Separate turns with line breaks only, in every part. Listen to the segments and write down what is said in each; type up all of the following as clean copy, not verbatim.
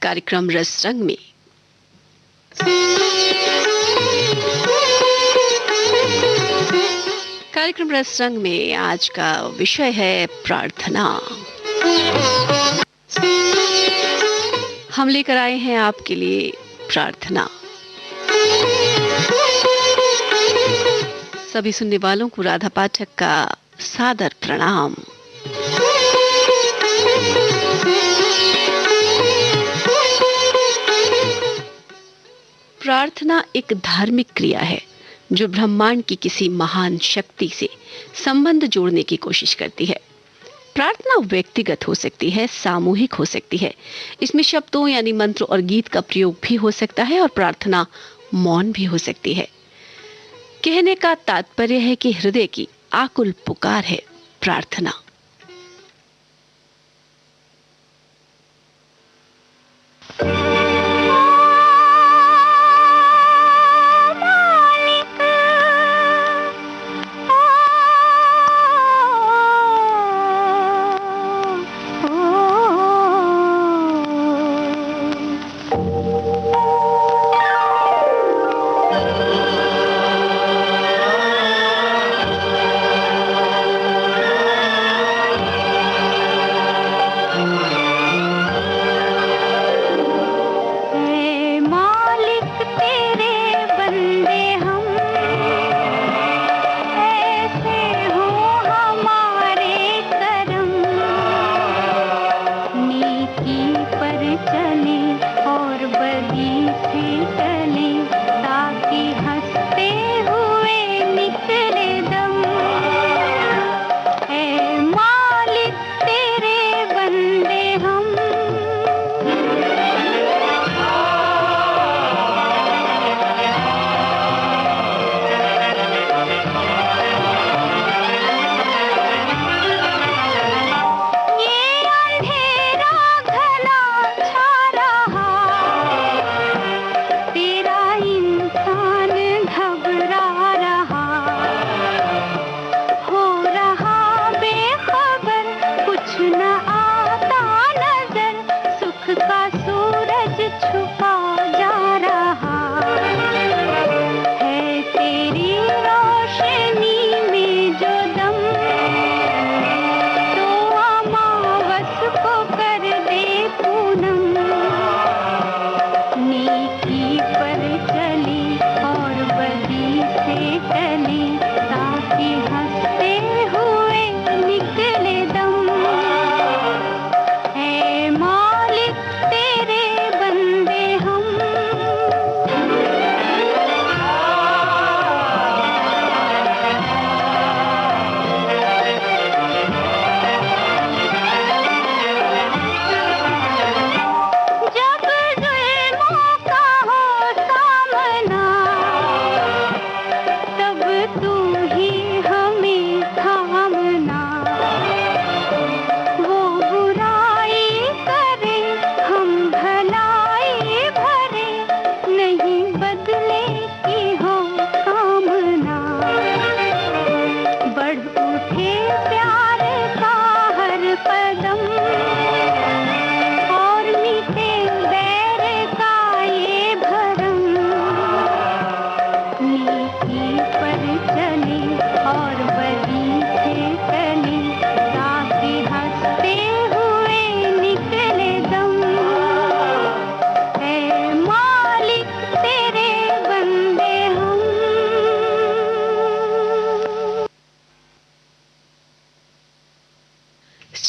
कार्यक्रम रस रंग में। कार्यक्रम रस रंग में आज का विषय है प्रार्थना। हम लेकर आए हैं आपके लिए प्रार्थना। सभी सुनने वालों को राधा पाठक का सादर प्रणाम। प्रार्थना एक धार्मिक क्रिया है जो ब्रह्मांड की किसी महान शक्ति से संबंध जोड़ने की कोशिश करती है। प्रार्थना व्यक्तिगत हो सकती है, सामूहिक हो सकती है। इसमें शब्दों यानी मंत्र और गीत का प्रयोग भी हो सकता है और प्रार्थना मौन भी हो सकती है। कहने का तात्पर्य है कि हृदय की आकुल पुकार है प्रार्थना।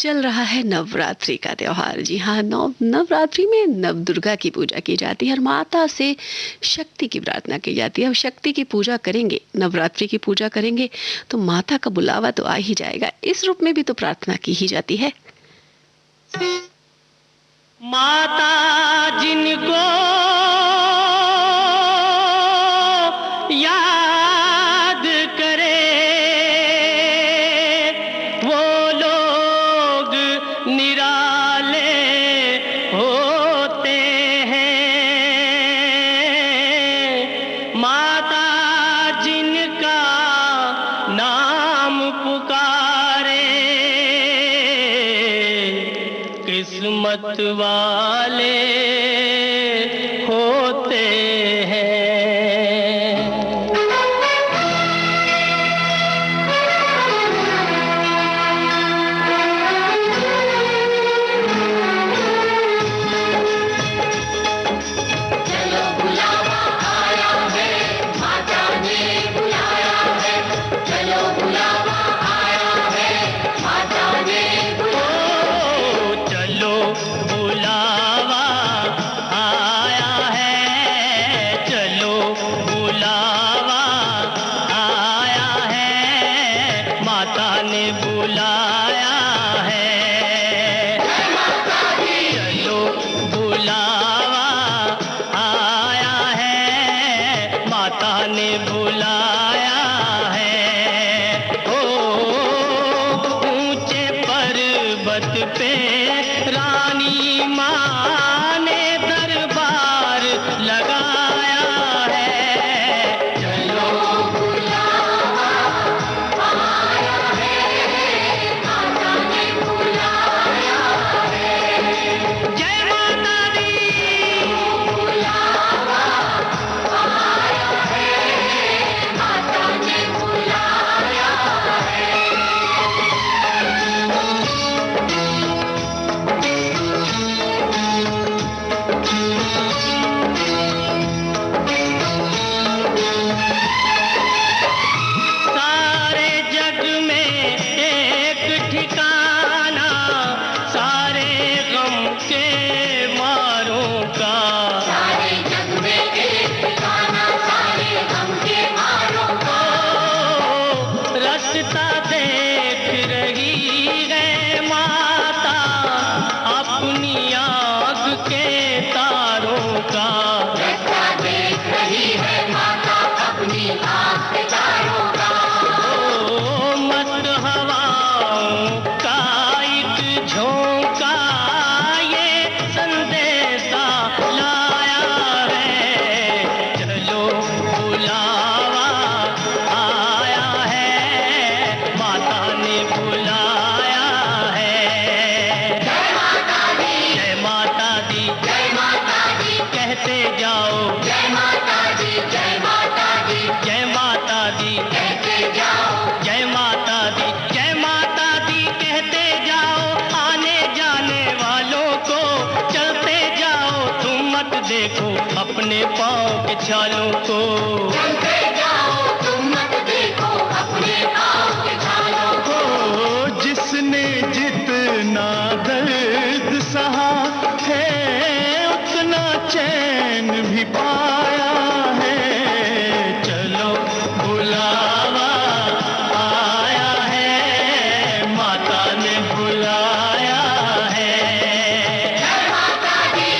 चल रहा है नवरात्रि का त्योहार। जी हाँ, नवरात्रि में नव दुर्गा की पूजा की जाती है और माता से शक्ति की प्रार्थना की जाती है। अब शक्ति की पूजा करेंगे, नवरात्रि की पूजा करेंगे तो माता का बुलावा तो आ ही जाएगा। इस रूप में भी तो प्रार्थना की ही जाती है।
माता जिनको याद करे वो लोग निराले होते हैं। माता जिनका नाम पुकारे किस्मत वाले का।
कैसा देख रही है माता अपनी आँख से चारों का।
ओ मस्त हवाओं का एक झोंका ये संदेशा लाया है। चलो बुलावा आया है, माता ने बुलाया है।
जय माता दी,
जय माता दी,
जय माता दी,
कहते जाओ
जय माता दी, जय माता दी,
जय माता दी,
कहते जाओ।
जय माता दी, जय माता दी कहते जाओ। आने जाने वालों को चलते जाओ, तुम मत देखो अपने पाँव के छालों को।
चलते जाओ तुम मत देखो अपने पाँव के छालों को।
जिसने जितना दर्द सहा है उतना चैन भी पाया है। चलो बुलावा आया है, माता ने बुलाया है।
जय माता दी,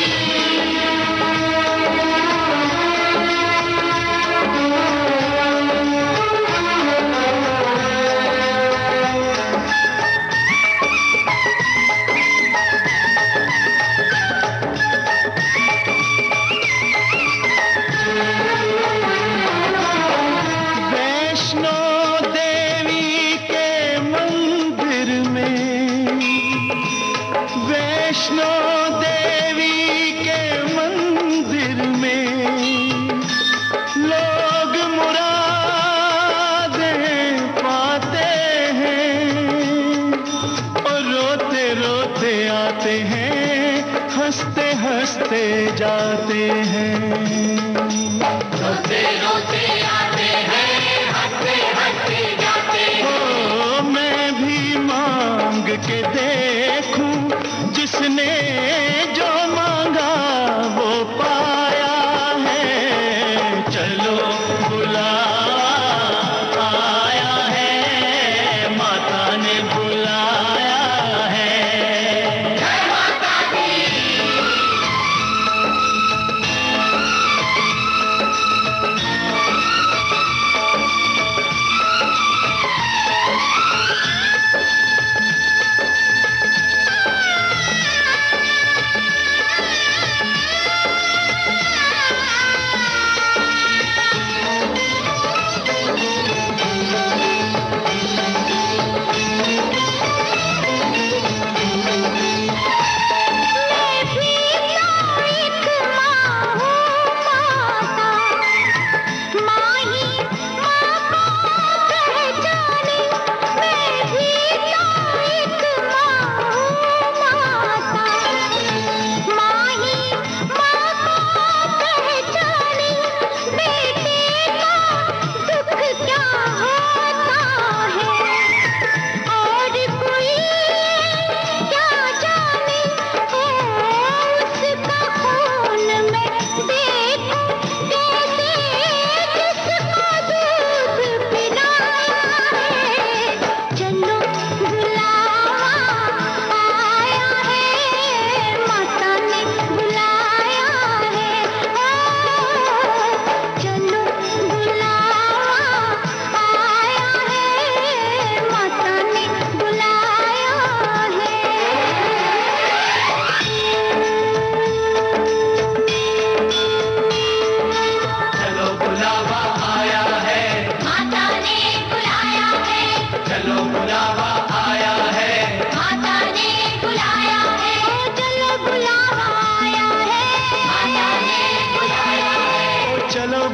वैष्णो देवी के मंदिर में, वैष्णो देवी के मंदिर में लोग मुरादें पाते हैं और रोते रोते आते हैं, हंसते हंसते जाते हैं।
रोते रोते आते हैं, हंसते हंसते जाते हैं।
ओ मैं भी मांग के देखूं, जिसने जो मांगा वो पाया है। चलो बुलावा आया है, माता ने बुलाया है।
जय माता दी,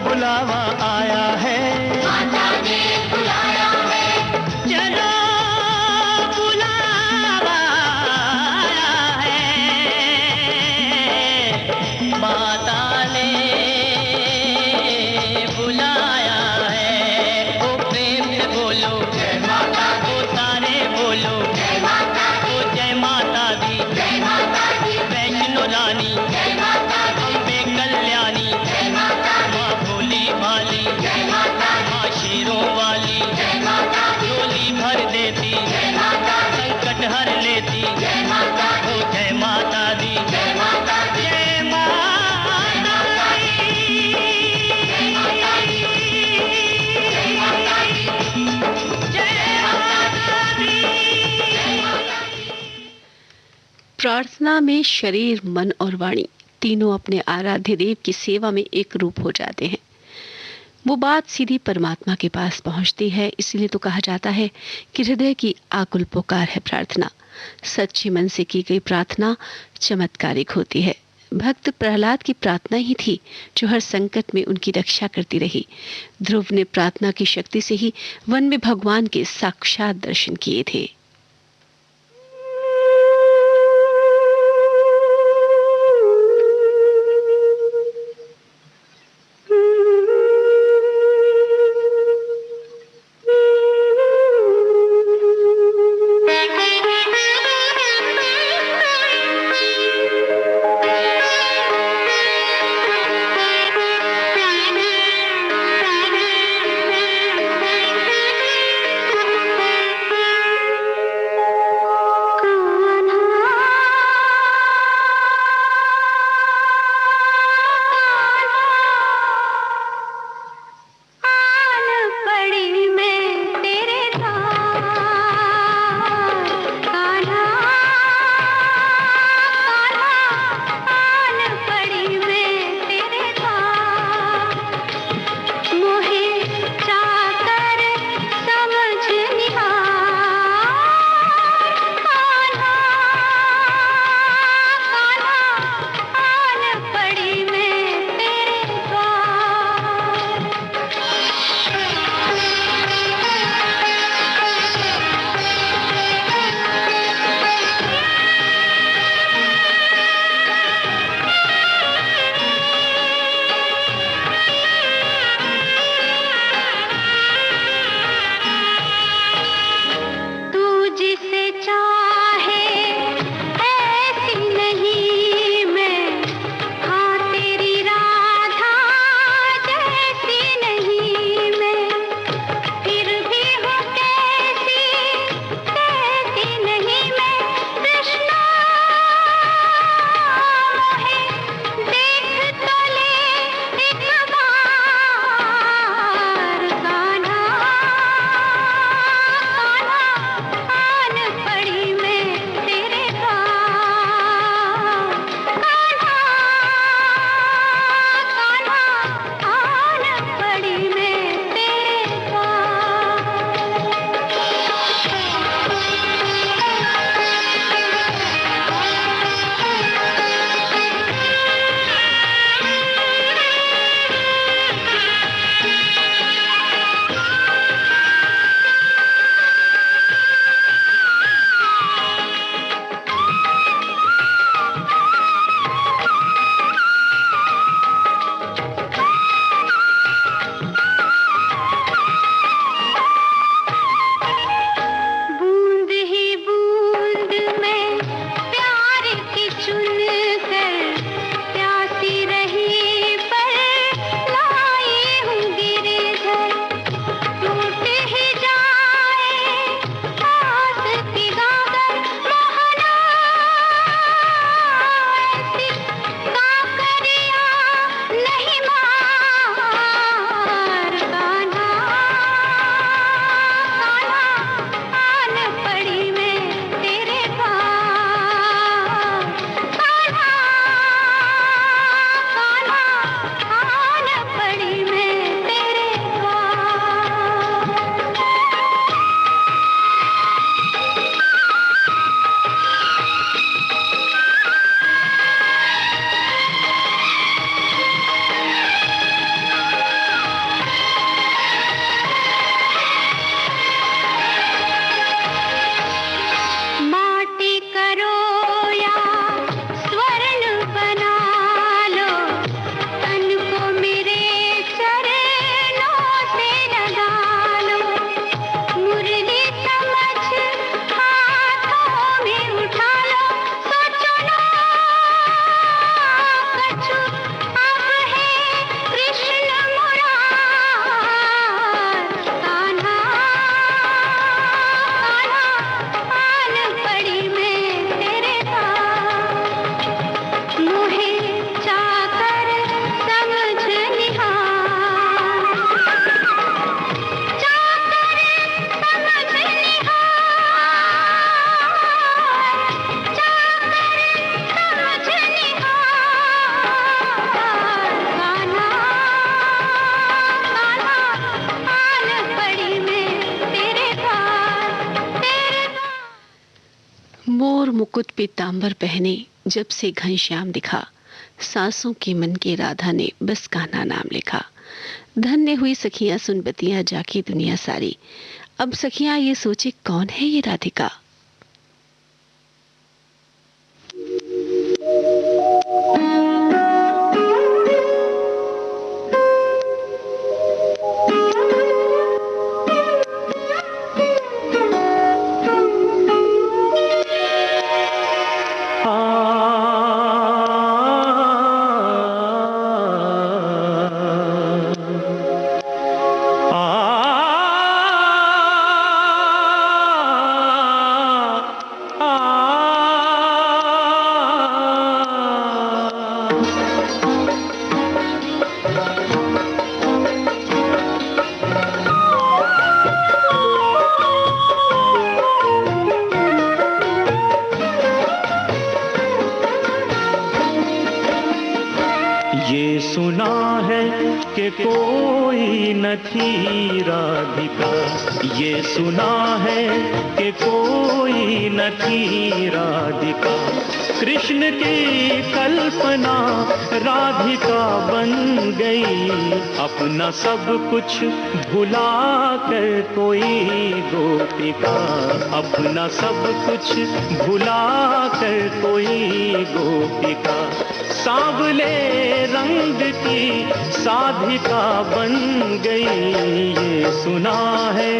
बुलावा आया है,
माता ने बुलाया है।
चलो बुलावा आया है, माता ने बुलाया है। ओ प्रेम से बोलो
जय माता दी,
ओ तारे बोलो
जय माता दी,
ओ जय माता दी,
जय माता दी,
वैष्णो रानी
जय माता दी,
अम्बे कल्याणी
जय माता दी,
माँ भोली भाली
जय माता दी।
प्रार्थना में शरीर, मन और वाणी तीनों अपने आराध्य देव की सेवा में एक रूप हो जाते हैं। वो बात सीधी परमात्मा के पास पहुंचती है। इसलिए तो कहा जाता है कि हृदय की आकुल पुकार है प्रार्थना। सच्चे मन से की गई प्रार्थना चमत्कारिक होती है। भक्त प्रहलाद की प्रार्थना ही थी जो हर संकट में उनकी रक्षा करती रही। ध्रुव ने प्रार्थना की शक्ति से ही वन में भगवान के साक्षात दर्शन किए थे। मुकुट पीतांबर पहने जब से घनश्याम दिखा, सांसों के मन के राधा ने बस कान्हा नाम लिखा। धन्य हुई सखियां सुन बतियां जाकी दुनिया सारी, अब सखियां ये सोचे कौन है ये राधिका।
ये सुना है कि कोई न थी राधिका, ये सुना है कि कोई न थी राधिका, कृष्ण की कल्पना राधिका बन गई। अपना सब कुछ भुला कर कोई गोपिका, अपना सब कुछ भुला कर कोई गोपिका, सांवले रंग की साधिका बन गई। ये सुना है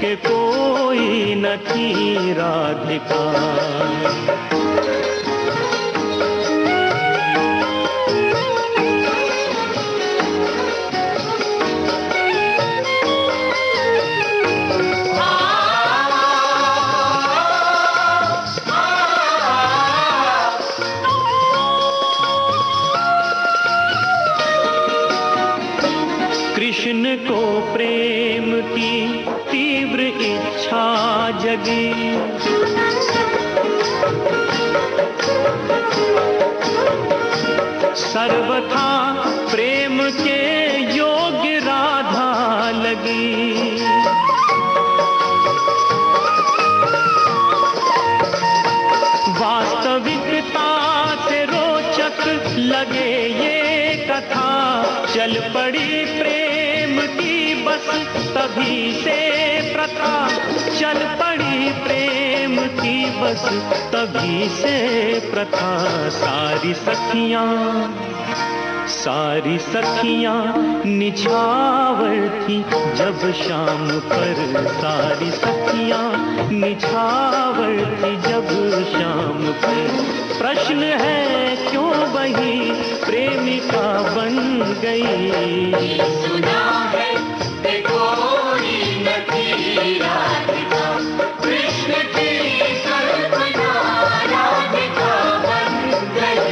कि कोई न थी राधिका। कृष्ण को प्रेम की तीव्र इच्छा जगी, सर्वथा प्रेम के योग्य राधा लगी। वास्तविकता से रोचक लगे ये कथा, चल पड़ी प्रेम की बस तभी से प्रथा, चल पड़ी प्रेम की बस तभी से प्रथा। सारी सखियां निछावर थी जब शाम पर, सारी सखियां निछावर थी जब शाम पर। प्रश्न है क्यों वही प्रेमिका बन गई।
सुना है कि कोई न थी राधिका, कृष्ण की कल्पना राधिका बन गई।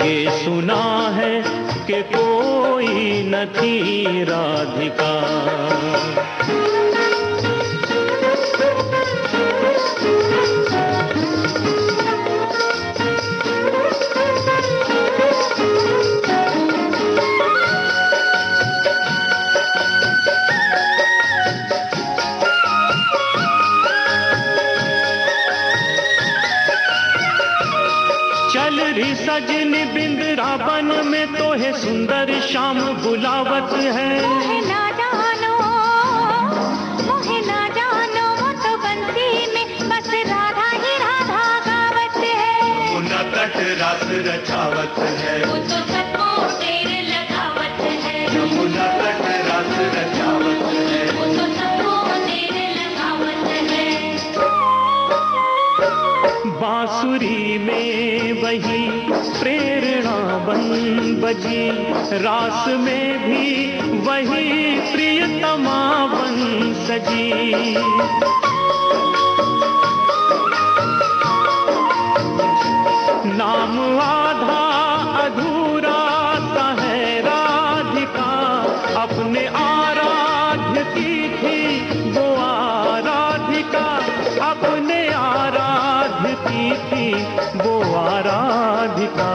ये सुना है कि कोई न थी राधिका। चल रही सजनी बिंद्रावन में तो है सुंदर श्याम बुलावत है।
मोहे ना जानो वो तो बंसी में बस राधा ही राधा गावत है।
उना तट रस रचावत है,
वो तो सबको तेरे लगावत है।
उना तट रस रचावत है,
वो तो सबको तेरे लगावत है।
बांसुरी में वही प्रेरणा बन बजी, रास में भी वही प्रियतमा बन सजी। नाम आधा अधूरा सा है राधिका, अपने आराध्य की थी वो आराधिका, अपने आराध्य की थी वो आराधिका।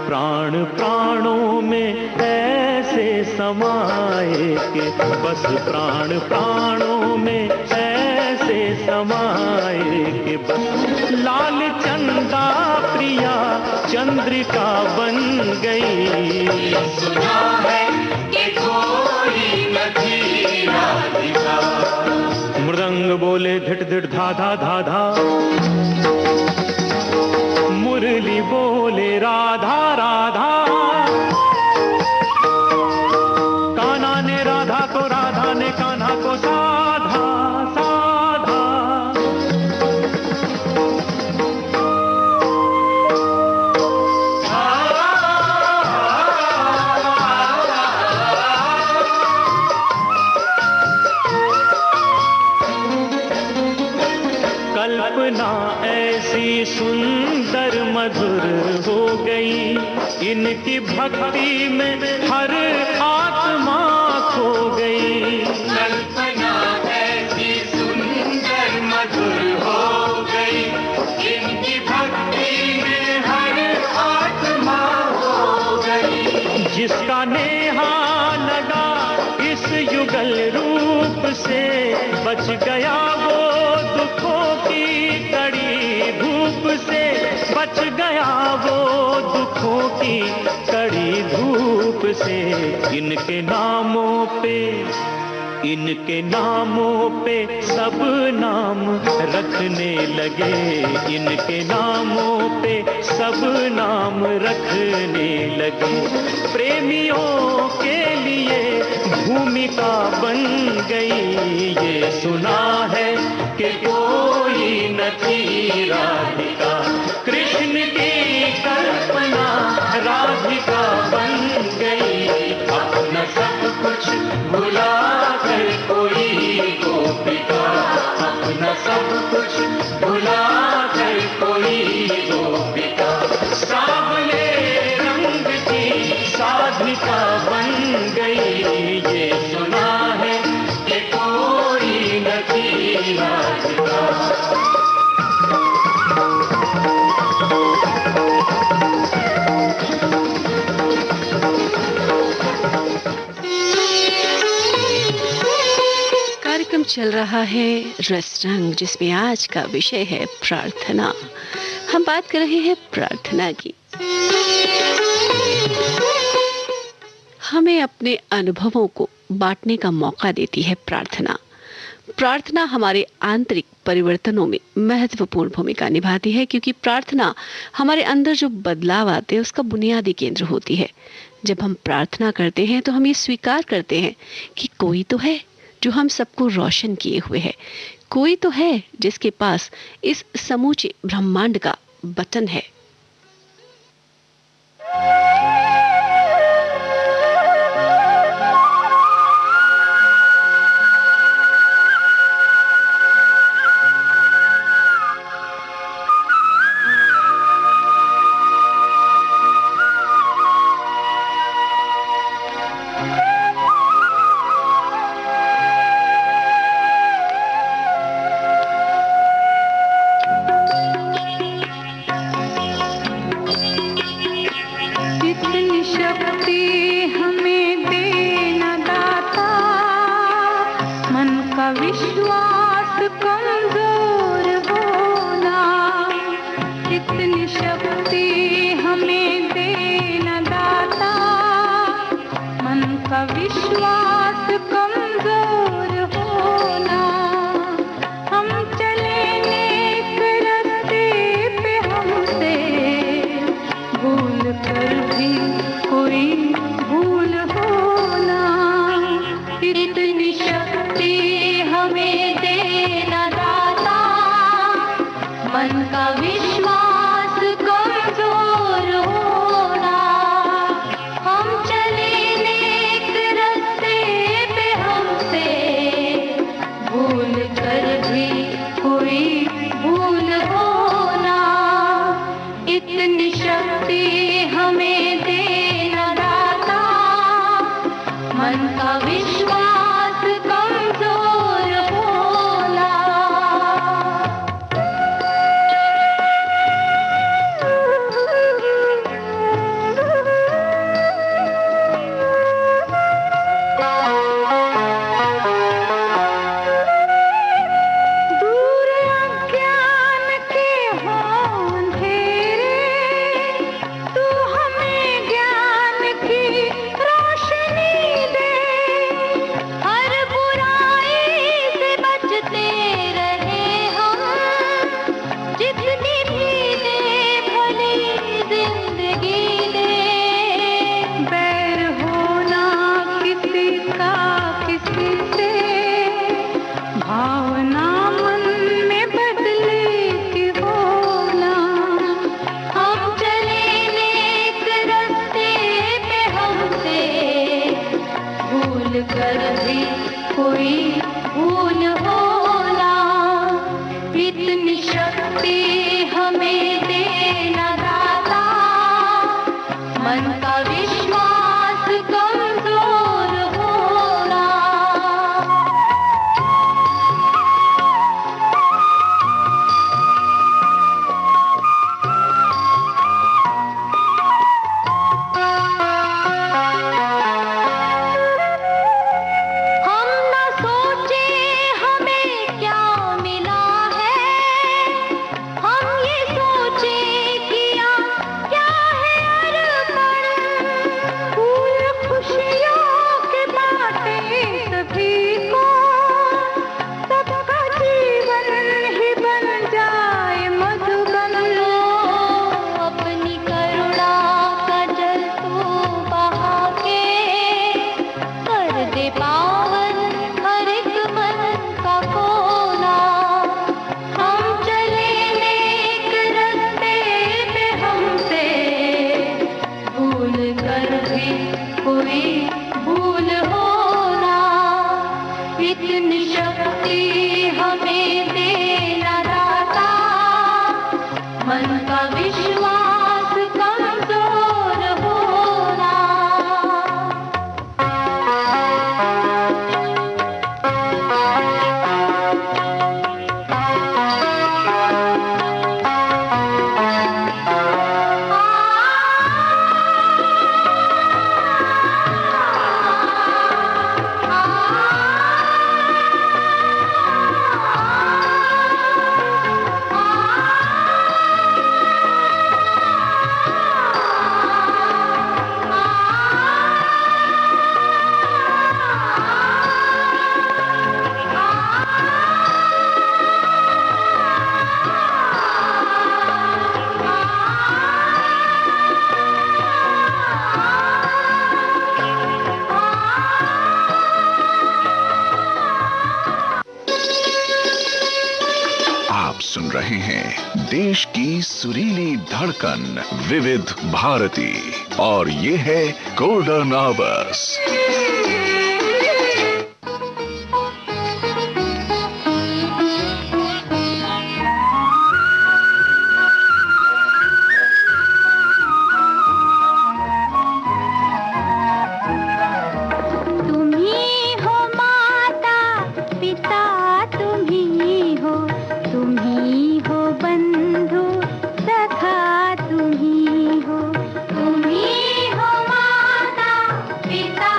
प्राण प्राणों में ऐसे समाए के बस प्राणों में ऐसे से समाए के बस लाल चंदा प्रिया चंद्रिका बन गई।
सुना है कि कोई नदी राधिका।
मृदंग बोले धिट धिट धा धा धा धा, मुरली बोले राधा राधा। कान्हा ने राधा को, राधा ने कान्हा को साधा साधा। कल्पना ऐसी सुंदर मधुर हो गई, इनकी भक्ति में हर आत्मा खो गई।
कल्पना ऐसी सुंदर मधुर हो गई, इनकी भक्ति में हर आत्मा हो गई।
जिसका नेहा लगा इस युगल रूप से, बच गया वो दुखों की कड़ी धूप से, बच गया वो दुखों की कड़ी धूप से। इनके नामों पे, इनके नामों पे सब नाम रखने लगे, इनके नामों पे सब नाम रखने लगे। प्रेमियों के लिए भूमिका बन गई, ये सुना है कि कोई न थी राधिका। कृष्ण की कल्पना राधिका बन गई, अपना सब कुछ भुला कर कोई गोपिका, अपना सब कुछ भुला कर कोई गोपिका। सांवले रंग की साधिका बन गई, ये सुना है कि कोई न थी राधिका।
कार्यक्रम चल रहा है रस रंग, जिसमें आज का विषय है प्रार्थना। हम बात कर रहे हैं प्रार्थना की। हमें अपने अनुभवों को बांटने का मौका देती है प्रार्थना। प्रार्थना हमारे आंतरिक परिवर्तनों में महत्वपूर्ण भूमिका निभाती है, क्योंकि प्रार्थना हमारे अंदर जो बदलाव आते हैं उसका बुनियादी केंद्र होती है। जब हम प्रार्थना करते हैं तो हम ये स्वीकार करते हैं कि कोई तो है जो हम सबको रोशन किए हुए है, कोई तो है जिसके पास इस समूचे ब्रह्मांड का बटन है।
जिंदगी दे। बैर होना किसी का किसी से, भावना मन में बदले की होना। हम चले नेक रास्ते पे हमसे भूल कर भी कोई भूल होना। इतनी शक्ति हमें देना दाता, मन का विश्वास कमजोर होना। हम न सोचे हमें क्या मिला है, हम ये सोचे किया क्या है अर्पण। फूल खुशियों के बाटे सभी को, सबका जीवन ही बन जाए मधुबन। अपनी करुणा का जल तू बहा के, कर दे पावन हर एक मन का कोना। हम चले नेक रास्ते पे हमसे भूल कर भी कोई भूल होना। इतनी शक्ति हमें देना दाता, मन का विश्वास कमजोर होना।
आप सुन रहे हैं देश की सुरीली धड़कन विविध भारती, और ये है गोल्डन आवर्स।
तुम ही हो माता पिता, तुम ही हो बंधु सखा, तुम ही हो माता पिता,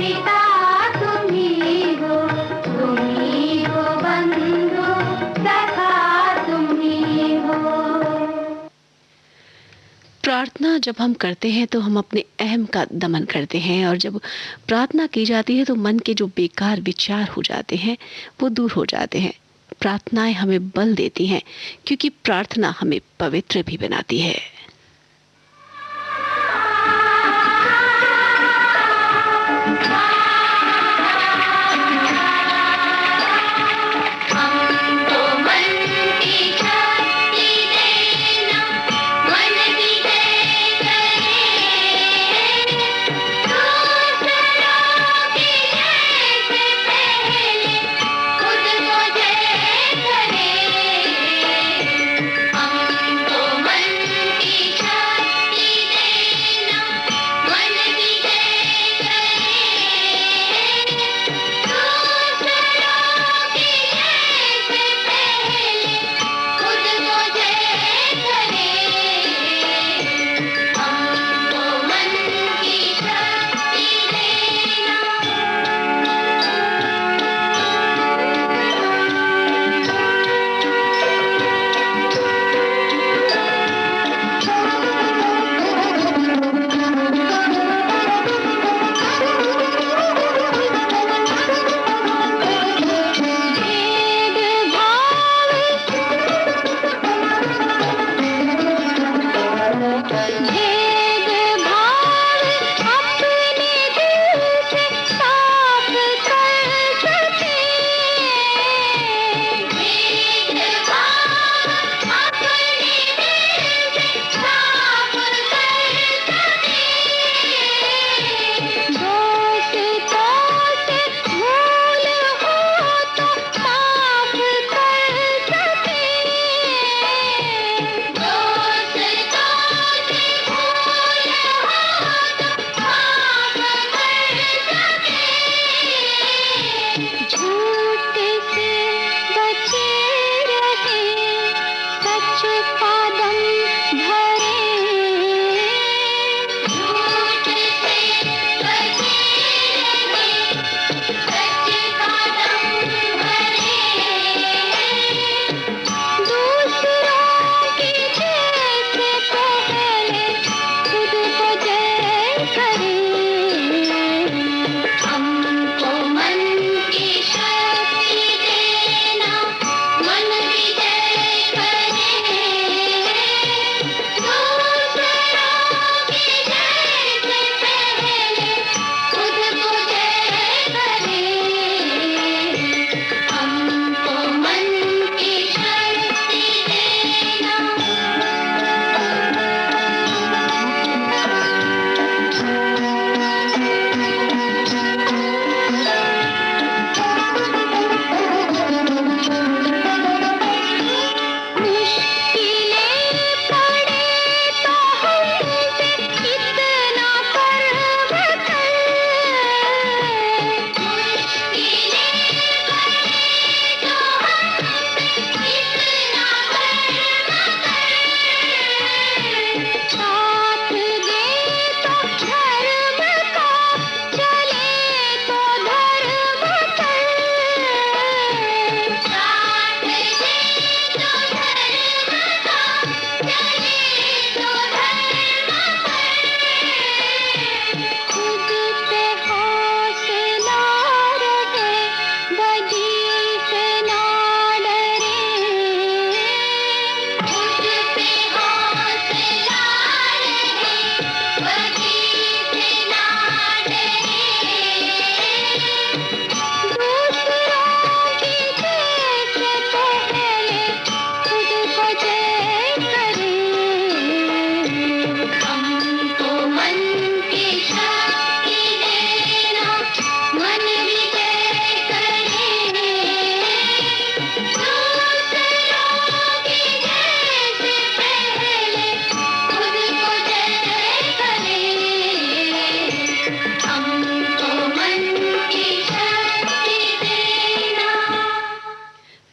पिता तुम्ही हो बंधु सखा तुम्ही हो।
प्रार्थना जब हम करते हैं तो हम अपने अहम का दमन करते हैं, और जब प्रार्थना की जाती है तो मन के जो बेकार विचार हो जाते हैं वो दूर हो जाते हैं। प्रार्थनाएं हमें बल देती हैं, क्योंकि प्रार्थना हमें पवित्र भी बनाती है।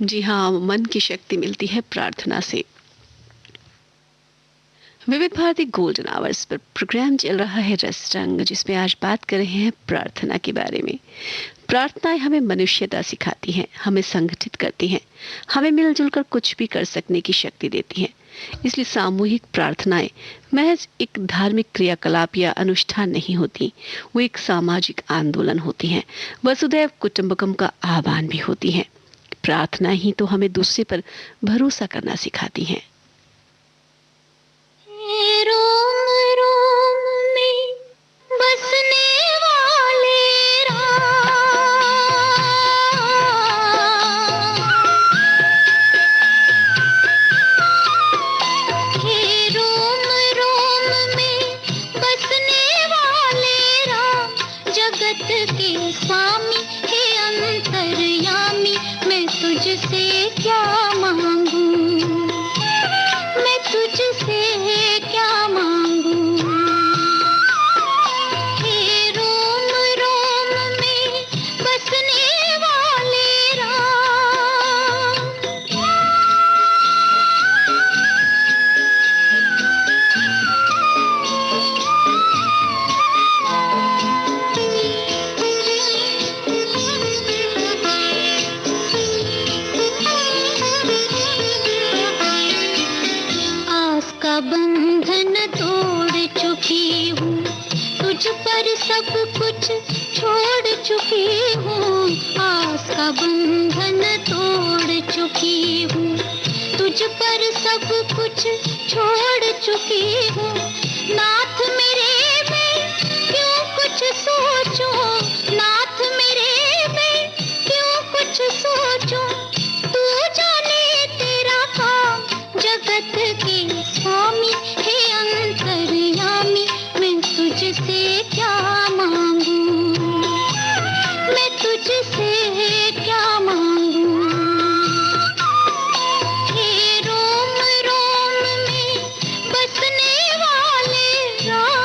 जी हाँ, मन की शक्ति मिलती है प्रार्थना से। विविध भारती गोल्डन आवर्स पर प्रोग्राम चल रहा है रस रंग, जिसमें आज बात कर रहे हैं प्रार्थना के बारे में। प्रार्थनाएं हमें मनुष्यता सिखाती हैं, हमें संगठित करती हैं, हमें मिलजुल कर कुछ भी कर सकने की शक्ति देती हैं। इसलिए सामूहिक प्रार्थनाएं महज एक धार्मिक क्रियाकलाप या अनुष्ठान नहीं होती, वो एक सामाजिक आंदोलन होती हैं, वसुधैव कुटुंबकम का आह्वान भी होती हैं। प्रार्थना ही तो हमें दूसरे पर भरोसा करना सिखाती हैं।
रोम रोम में बसने वाले राम, हे रोम रोम में बसने वाले राम, जगत के स्वामी हे अंतर्यामी, मैं तुझसे क्या मांगू, मैं तुझसे क्या मांगू। हे रोम रोम में बसने वाले राम। आस का बंधन तोड़ चुकी हूँ, तुझ पर सब कुछ छोड़ चुकी हूँ। आस का बंधन तोड़ चुकी हूँ, तुझ पर सब कुछ छोड़ चुकी हूँ। नाथ मेरे में क्यों कुछ सोचूं, नाथ मेरे में क्यों कुछ सोचूं। तू जाने तेरा काम, जगत के स्वामी हे अंतर्यामी, मैं तुझसे क्या मांगू, मैं तुझसे क्या मांगू। हे रोम रोम में बसने वाले राम।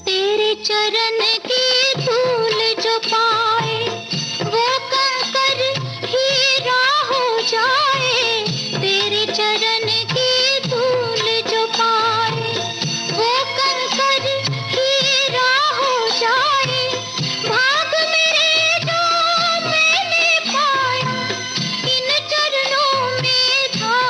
तेरे चरण की धूल जो पाए, वो कंकर हीरा हो जाए। तेरे चरण की धूल जो पाए, वो कंकर हीरा हो जाए। भाग मेरे जो मैंने पाया, इन चरणों में था।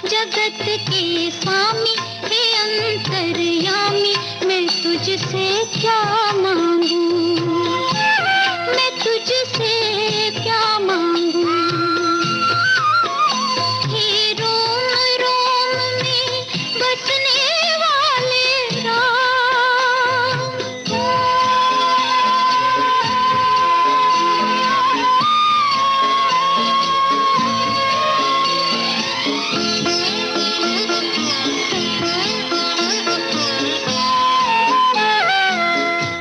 जगत के स्वामी हे अंतर्यामी, मैं तुझसे क्या मांगू, मैं तुझसे क्या मांगू। हे रोम रोम में बसने वाले राम।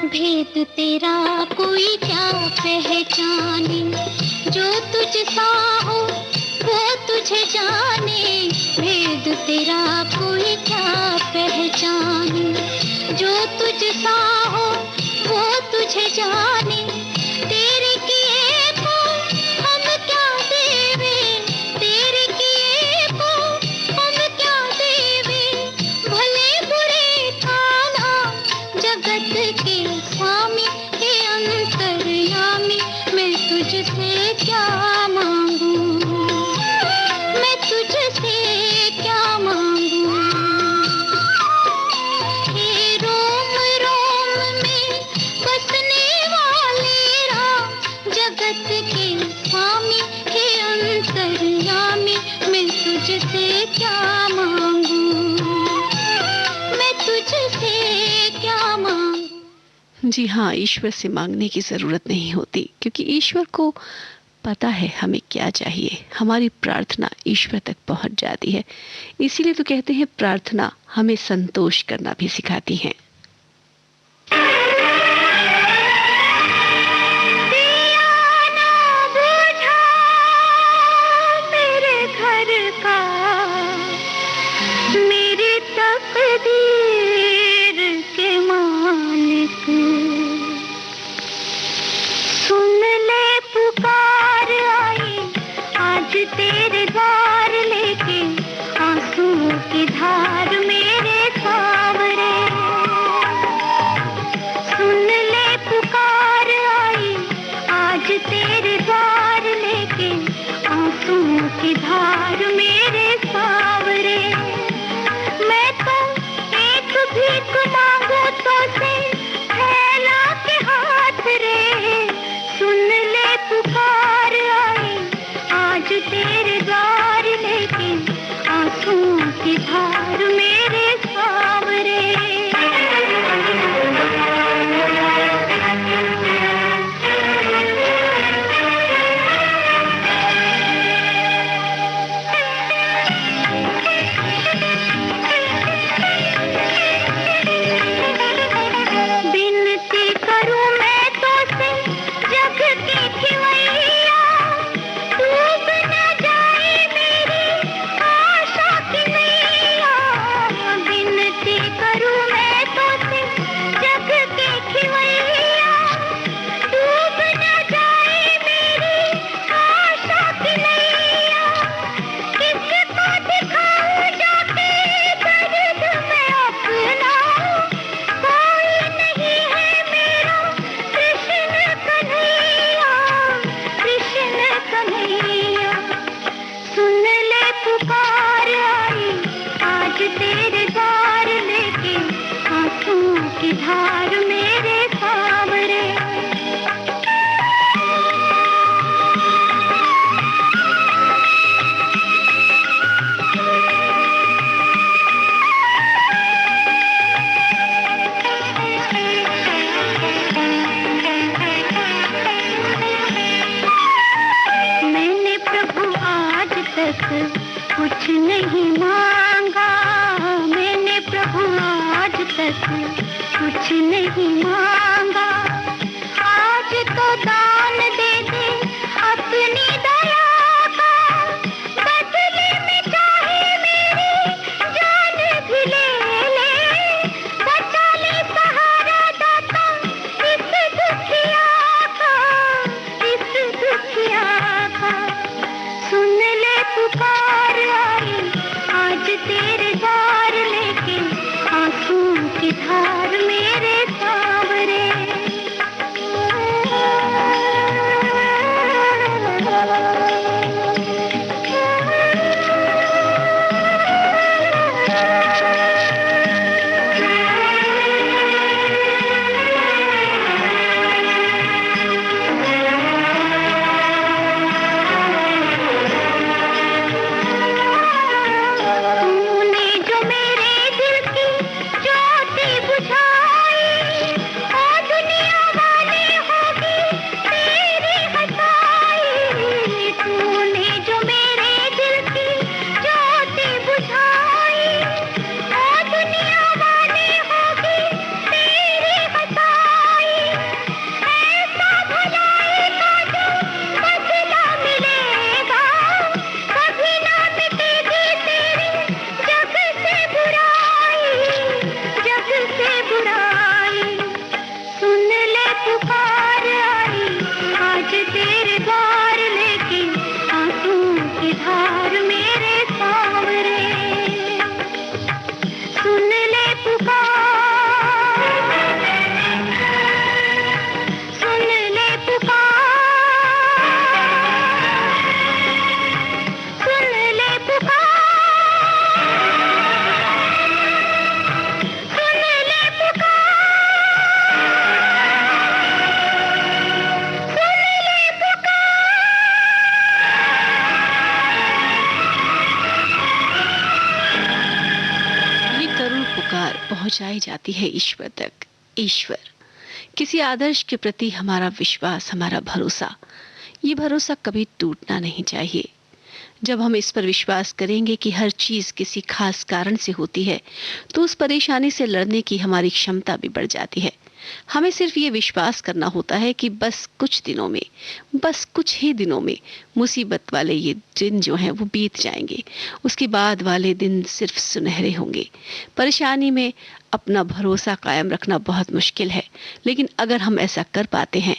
भेद तेरा कोई क्या पहचाने, जो तुझ सा हो वो तुझे जाने। भेद तेरा कोई क्या पहचाने, जो तुझ सा हो वो तुझे जाने। तेरे किए को हम क्या देवे, तेरे किए को हम क्या देवे। भले बुरे का नाम, जगत के स्वामी हे अंतर्यामी, मैं तुझसे क्या मांगू, मैं तुझसे क्या मांगू। हे रोम रोम में बसने वाले राम, जगत के स्वामी हे अंतर्यामी, मैं तुझसे क्या मांगू, मैं तुझसे क्या मांगू।
जी हाँ, ईश्वर से मांगने की जरूरत नहीं होती, क्योंकि ईश्वर को पता है हमें क्या चाहिए। हमारी प्रार्थना ईश्वर तक पहुंच जाती है। इसीलिए तो कहते हैं प्रार्थना हमें संतोष करना भी सिखाती है।
दिया कुछ नहीं मांगा, आज तो दान दे दे अपनी दया का, बदले में चाहे मेरी जान भी ले ले, बचा ले सहारा दाता इस दुखिया का, इस दुखिया का। सुन ले पुकार आई आज तेरे द्वार लेके, आंसू की धार मेरे सांवरे।
पहुंचाई जाती है ईश्वर तक। ईश्वर, किसी आदर्श के प्रति हमारा विश्वास, हमारा भरोसा, ये भरोसा कभी टूटना नहीं चाहिए। जब हम इस पर विश्वास करेंगे कि हर चीज किसी खास कारण से होती है, तो उस परेशानी से लड़ने की हमारी क्षमता भी बढ़ जाती है। हमें सिर्फ ये विश्वास करना होता है कि बस कुछ दिनों में, बस कुछ ही दिनों में मुसीबत वाले ये दिन जो हैं वो बीत जाएंगे। उसके बाद वाले दिन सिर्फ सुनहरे होंगे। परेशानी में अपना भरोसा कायम रखना बहुत मुश्किल है, लेकिन अगर हम ऐसा कर पाते हैं,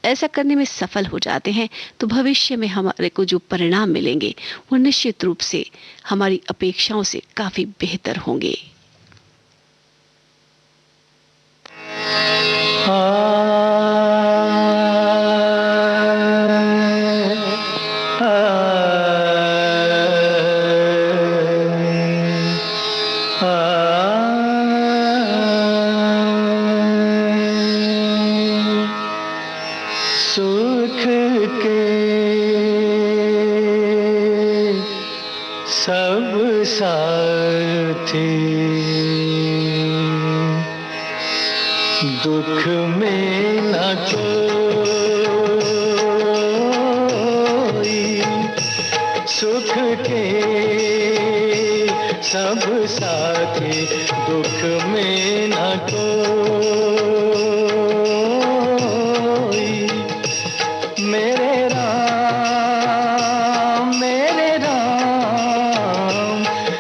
ऐसा करने में सफल हो जाते हैं, तो भविष्य में हमारे को जो परिणाम मिलेंगे वो निश्चित रूप से हमारी अपेक्षाओं से काफी बेहतर होंगे।
सुख के सब साथी दुख में न कोई, सुख के सब साथी दुख में न कोई। मेरे राम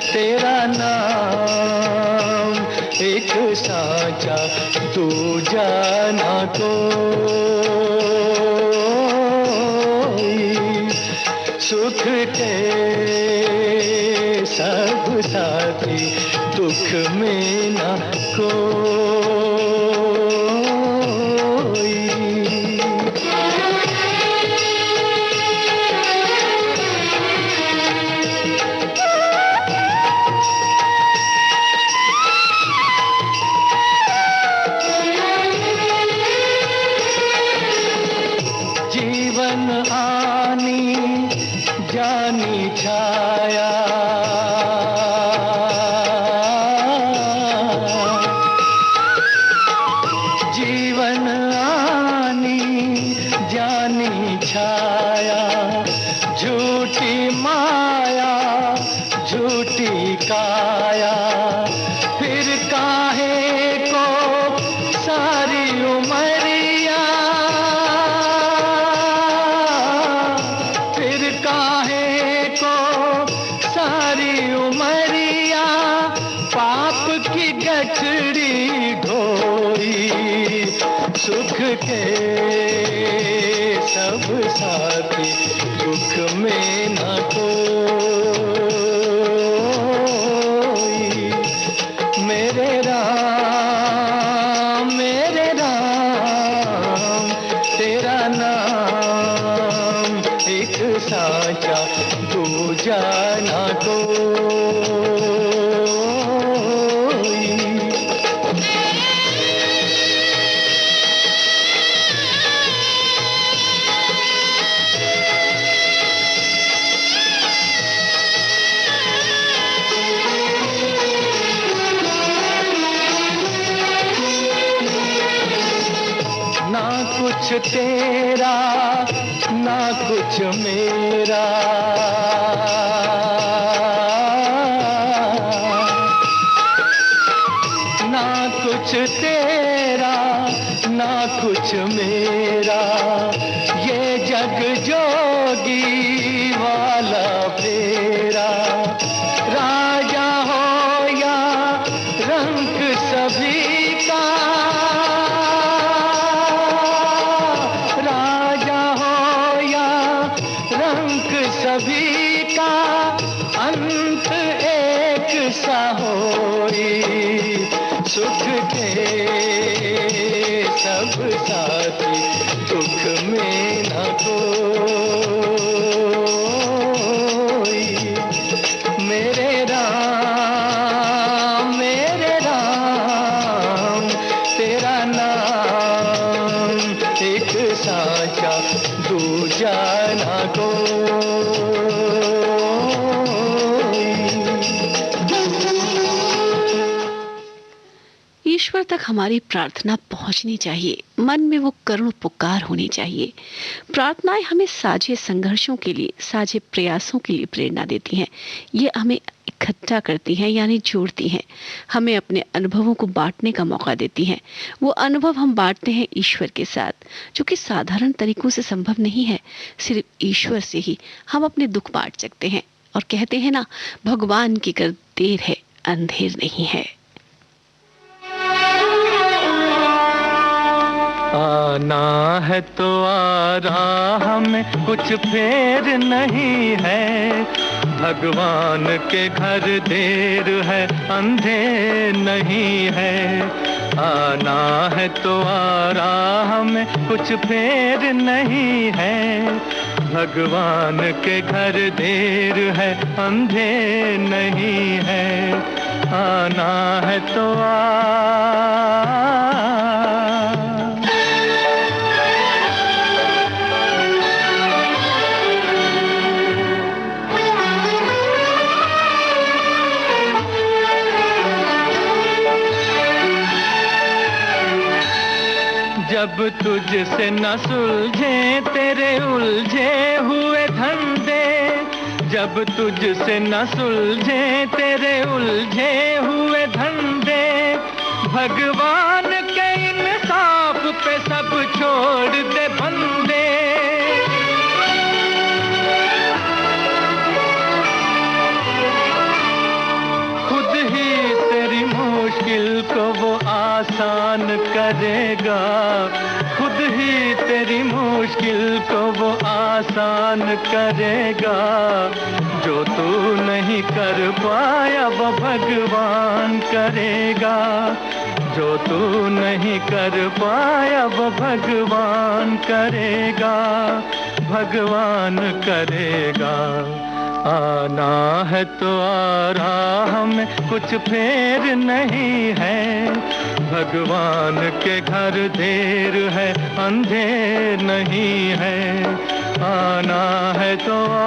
तेरा नाम एक साचा तू जाना कोई। सुख के सब साथी दुख में न कोई। जीवन आनी जानी छाया, जीवन आनी जानी छाया, झूठी माया झूठी काया, फिर काहे को सुख के सब साथी, दुख में न कोई। मेरे राम तेरा नाम एक साचा, दूजा ना कोई। ना कुछ तेरा ना कुछ मेरा, ना कुछ तेरा ना कुछ मेरा, ये जग जोगी वाला फेरा। राजा हो या रंग सभी का, राजा हो या रंग सभी का, अंत एक सा होई। सुख के सब साथी, दुख में न कोई। मेरे राम तेरा नाम एक साचा, दूजा ना
ईश्वर तक हमारी प्रार्थना पहुंचनी चाहिए, मन में वो करुण पुकार होनी चाहिए। प्रार्थनाएं हमें साझे संघर्षों के लिए, साझे प्रयासों के लिए प्रेरणा देती हैं। ये हमें इकट्ठा करती हैं, यानी जोड़ती हैं। हमें अपने अनुभवों को बांटने का मौका देती हैं। वो अनुभव हम बांटते हैं ईश्वर के साथ, जो कि साधारण तरीकों से संभव नहीं है। सिर्फ ईश्वर से ही हम अपने दुख बांट सकते हैं। और कहते हैं ना, भगवान की कर देर है, अंधेर नहीं है।
आना है तो आ रहा में कुछ फेर नहीं है, भगवान के घर देर है, अंधेर नहीं है। आना है तो आ रहा में कुछ फेर नहीं है, भगवान के घर देर है, अंधेर नहीं है। आना है तो आ। जब तुझसे न सुलझे तेरे उलझे हुए धंधे, जब तुझसे न सुलझे तेरे उलझे हुए धंधे, भगवान के इंसाफ पे सब छोड़ दे बंदे। खुद ही तेरी मुश्किल को वो आसान करेगा, खुद ही तेरी मुश्किल को वो आसान करेगा। जो तू नहीं कर पाया वो भगवान करेगा, जो तू नहीं कर पाया वो भगवान करेगा, भगवान करेगा। आना है तो आ रहा में कुछ फेर नहीं है, भगवान के घर देर है, अंधेर नहीं है। आना है तो आ।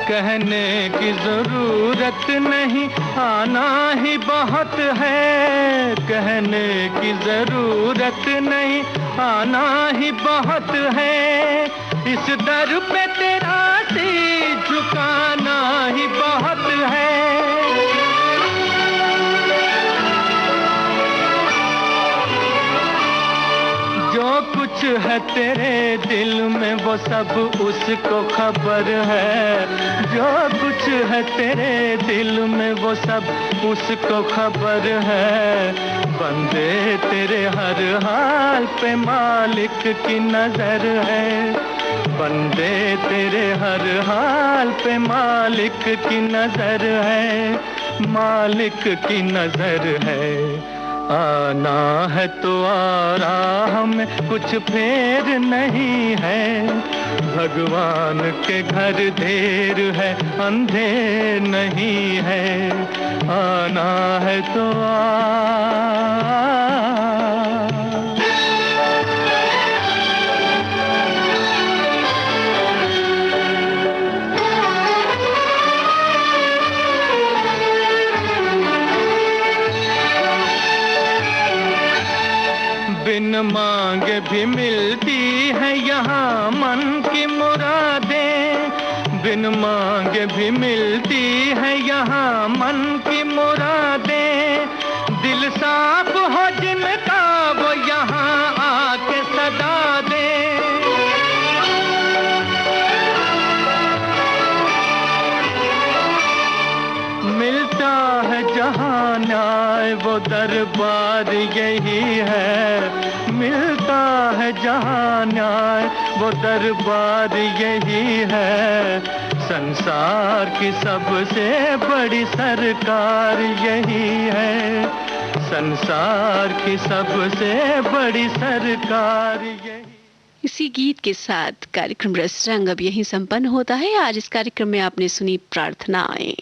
कहने की जरूरत नहीं, आना ही बहुत है। कहने की जरूरत नहीं, आना ही बहुत है। इस दर पे तेरा शीश झुकाना ही बहुत है। है तेरे दिल में वो सब उसको खबर है। जो कुछ है तेरे दिल में वो सब उसको खबर है। बंदे तेरे हर हाल पे मालिक की नजर है। बंदे तेरे हर हाल पे मालिक की नजर है। मालिक की नजर है। आना है तो आ रहा हमें कुछ फेर नहीं है। भगवान के घर देर है अंधेर नहीं है। आना है तो आ। बिन मांगे भी मिलती है यहाँ मन की मुरादें। बिन मांगे भी मिलती है यहाँ मन की मुरादें। दिल साफ हो जिनका वो यहाँ आके सदा दे। मिलता है जहाँ न्याय वो दरबार यही है। मिलता है जहाँ न्याय वो दरबार यही है। संसार की सबसे बड़ी सरकार यही है। संसार की सबसे बड़ी सरकार यही।
इसी गीत के साथ कार्यक्रम रस रंग अब यहीं संपन्न होता है। आज इस कार्यक्रम में आपने सुनी प्रार्थनाएं।